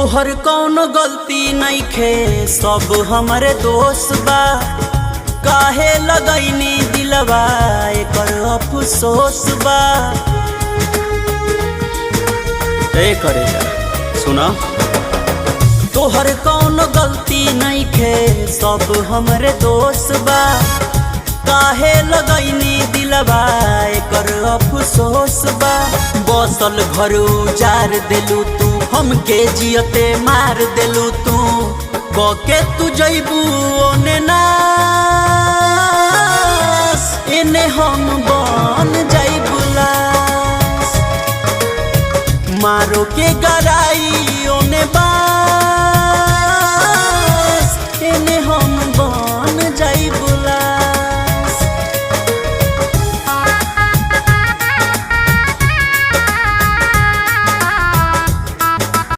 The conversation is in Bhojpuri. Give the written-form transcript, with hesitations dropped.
तोहर कौनो गलती नइखे, सब हमरे दोस्त बा। काहे लगैनी दिलवा एकर अफसोस बा। ए करेगा सुना, तोहर कौनो गलती नइखे, सब हमरे दोस्त बा। काहे लगैनी दिलवा एकर अफसोस बा। बसल घर उजार देलू तू, हमके जियते मार देलू तू। बके तू जइबू ओने नास, एने हम बन जाइबू लाश। मारो के गराई